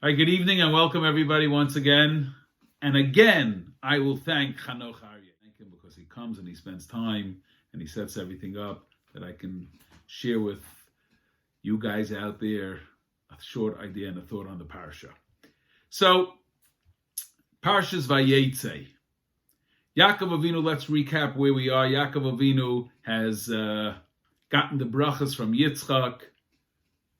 Hi, good evening and welcome everybody once again. And again, I will thank Chanoch Aryeh. Thank him because he comes and he spends time and he sets everything up that I can share with you guys out there a short idea and a thought on the parsha. So, Parshas Vayetze. Yaakov Avinu, let's recap where we are. Yaakov Avinu has gotten the brachas from Yitzchak.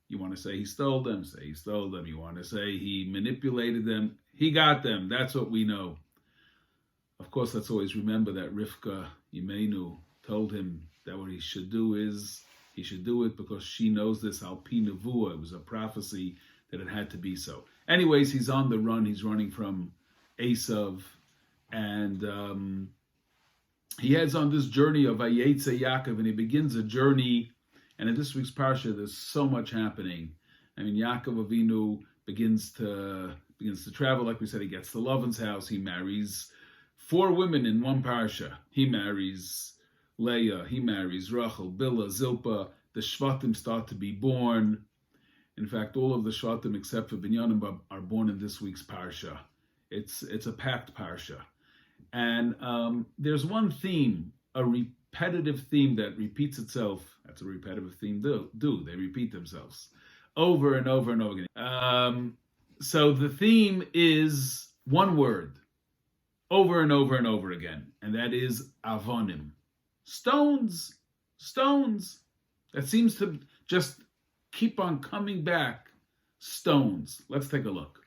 You want to say he stole them? Say he stole them. You want to say he manipulated them? He got them. That's what we know. Of course, let's always remember that Rivka Yimenu told him that what he should do is, he should do it because she knows this al pi nevuah. It was a prophecy that it had to be so. Anyways, he's on the run. He's running from Esav. And he heads on this journey of Vayetze Yaakov, and he begins a journey. And in this week's parsha, there's so much happening. I mean, Yaakov Avinu begins to travel. Like we said, he gets to Lavan's house. He marries 4 women in one parsha. He marries Leah. He marries Rachel, Bilhah, Zilpah. The Shvatim start to be born. In fact, all of the Shvatim except for Binyamin are born in this week's parsha. It's a packed parsha. And there's one theme, a repetitive theme that repeats itself. That's a repetitive theme do. They repeat themselves over and over and over again. So the theme is one word, over and over and over again, and that is avonim. Stones. That seems to just keep on coming back. Stones. Let's take a look.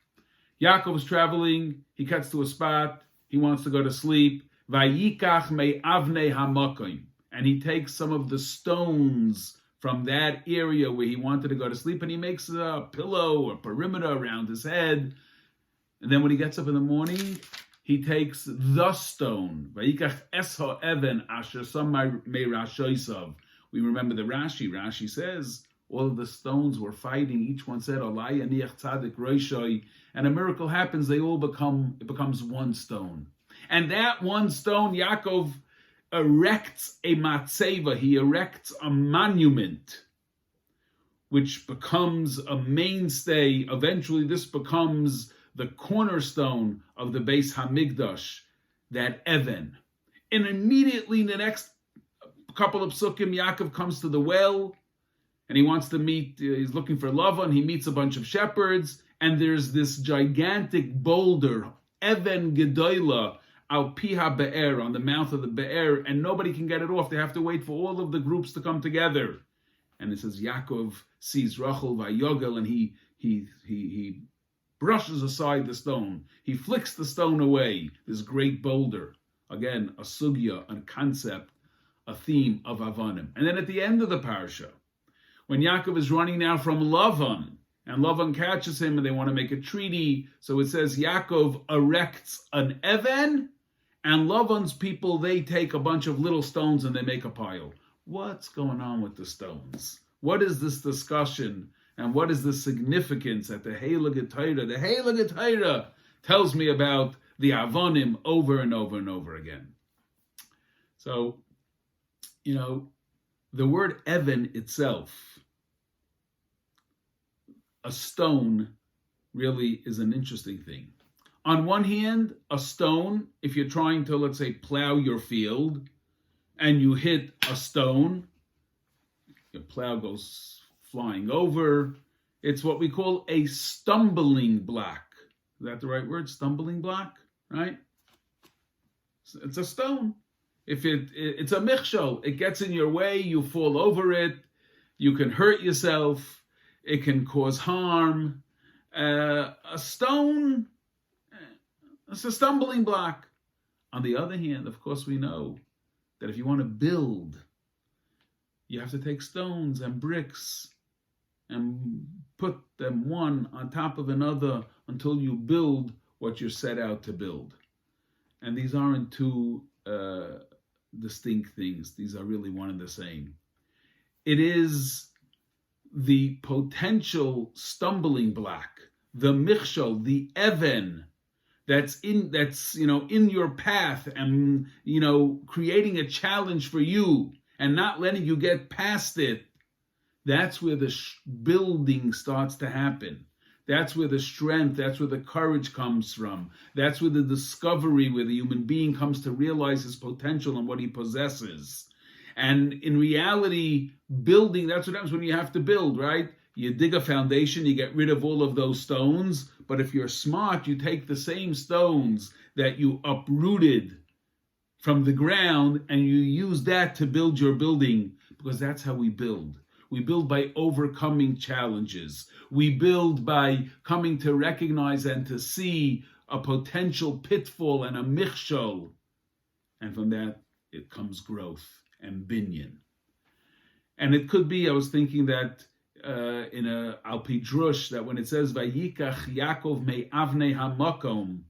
Yaakov is traveling. He cuts to a spot. He wants to go to sleep. Vayikach me avnei hamakom. And he takes some of the stones from that area where he wanted to go to sleep, and he makes a pillow, a perimeter around his head. And then when he gets up in the morning, he takes the stone. Vayikach es ha'even asher sam me rashoisav. We remember the Rashi. Rashi says all of the stones were fighting. Each one said, Alai aniach tzadik roshoi. And a miracle happens. It becomes one stone. And that one stone, Yaakov erects a matzeva. He erects a monument, which becomes a mainstay. Eventually, this becomes the cornerstone of the Beis Hamikdash, that Even. And immediately in the next couple of psukim, Yaakov comes to the well, and he wants to meet, he's looking for Lavan. He meets a bunch of shepherds, and there's this gigantic boulder, Even Gedoyla, al piha be'er, on the mouth of the be'er, and nobody can get it off. They have to wait for all of the groups to come together. And it says Yaakov sees Rachel vayogel, and he brushes aside the stone. He flicks the stone away, this great boulder. Again, a sugya, a concept, a theme of Avanim. And then at the end of the parsha, when Yaakov is running now from Lavan, and Lavan catches him and they want to make a treaty, so it says Yaakov erects an Even, and Lavan's people, they take a bunch of little stones and they make a pile. What's going on with the stones? What is this discussion? And what is the significance at the Heilige Torah? The Heilige Torah tells me about the Avonim over and over and over again. So, the word Even itself, a stone, really is an interesting thing. On one hand, a stone, if you're trying to, let's say, plow your field, and you hit a stone, your plow goes flying over. It's what we call a stumbling block. Is that the right word? Stumbling block, right? It's a stone. If it's a michshol, it gets in your way, you fall over it, you can hurt yourself, it can cause harm. A stone, it's a stumbling block. On the other hand, of course, we know that if you want to build, you have to take stones and bricks and put them one on top of another until you build what you're set out to build. And these aren't two distinct things. These are really one and the same. It is the potential stumbling block, the michshol, the Even, that's in your path and creating a challenge for you and not letting you get past it. That's where the building starts to happen. That's where the strength, that's where the courage comes from. That's where the discovery, where the human being comes to realize his potential and what he possesses. And in reality, building, that's what happens when you have to build, right? You dig a foundation, you get rid of all of those stones. But if you're smart, you take the same stones that you uprooted from the ground and you use that to build your building, because that's how we build. We build by overcoming challenges. We build by coming to recognize and to see a potential pitfall and a michshol. And from that, it comes growth and binyan. And it could be, I was thinking that in a Alpi Drush, that when it says Vayikach Yaakov me Avnei Hamakom,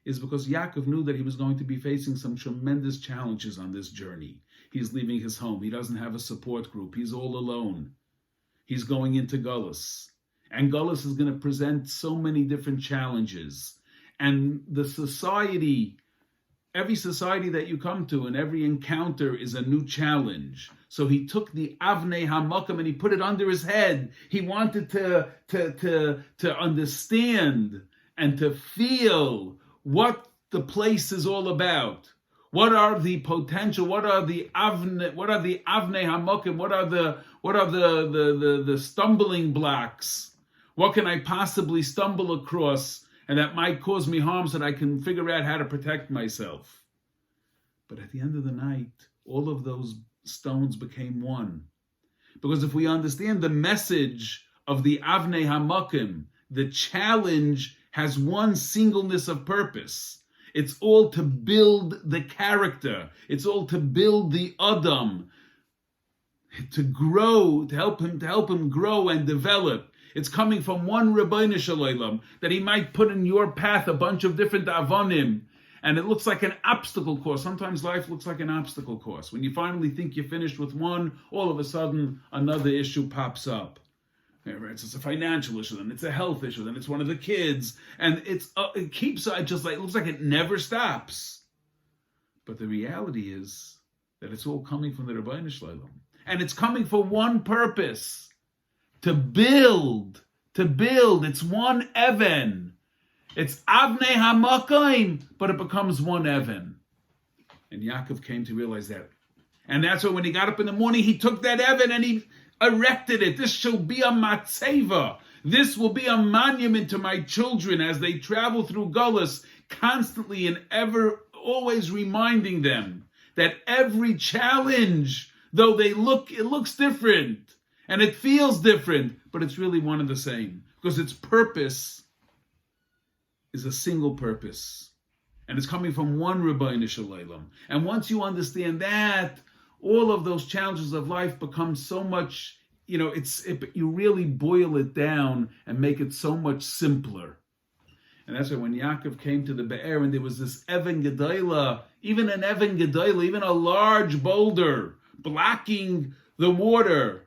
is because Yaakov knew that he was going to be facing some tremendous challenges on this journey. He's leaving his home. He doesn't have a support group. He's all alone. He's going into Gullus. And Gullus is going to present so many different challenges. And the society, every society that you come to and every encounter is a new challenge. So he took the Avnei Hamakom and he put it under his head. He wanted to understand and to feel what the place is all about. What are the potential? What are the Avnei Hamakom? What are the stumbling blocks? What can I possibly stumble across and that might cause me harm so that I can figure out how to protect myself? But at the end of the night, all of those stones became one. Because if we understand the message of the Avnei Hamakom, the challenge has one singleness of purpose. It's all to build the character. It's all to build the Adam, to grow, to help him grow and develop. It's coming from one Ribbono Shel Olam, that he might put in your path a bunch of different avonim, and it looks like an obstacle course. Sometimes life looks like an obstacle course. When you finally think you're finished with one, all of a sudden another issue pops up. It's a financial issue, then it's a health issue, then it's one of the kids, and it keeps just like, it looks like it never stops. But the reality is that it's all coming from the Ribbono Shel Olam, and it's coming for one purpose: to build. It's one Evan. It's Avnei Hamakom, but it becomes one Evan. And Yaakov came to realize that, and that's why when he got up in the morning, he took that Evan and he erected it. This shall be a matzeva. This will be a monument to my children as they travel through Gullus, constantly and ever, always reminding them that every challenge, though it looks different and it feels different, but it's really one and the same, because its purpose is a single purpose, and it's coming from one Ribbono Shel Olam. And once you understand that, all of those challenges of life become so much, you really boil it down and make it so much simpler. And that's why when Yaakov came to the Be'er and there was this Evan Gedolah, even an Evan Gedolah, even a large boulder blocking the water.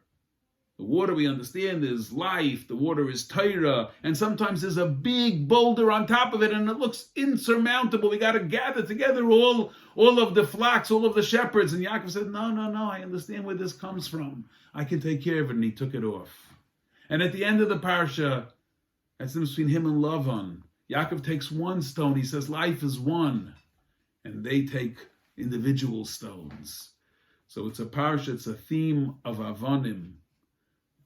The water, we understand, is life. The water is Torah. And sometimes there's a big boulder on top of it and it looks insurmountable. We got to gather together all of the flocks, all of the shepherds. And Yaakov said, no, I understand where this comes from. I can take care of it. And he took it off. And at the end of the parsha, that's between him and Lavan. Yaakov takes one stone. He says, life is one. And they take individual stones. So it's a parsha, it's a theme of Avonim.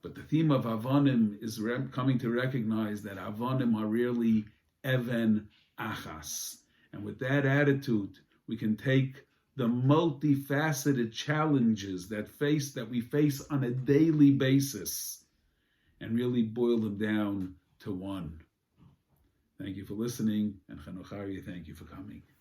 But the theme of Avonim is coming to recognize that Avonim are really Even Achas. And with that attitude, we can take the multifaceted challenges that we face on a daily basis and really boil them down to one. Thank you for listening, and Chanoch Aryeh, thank you for coming.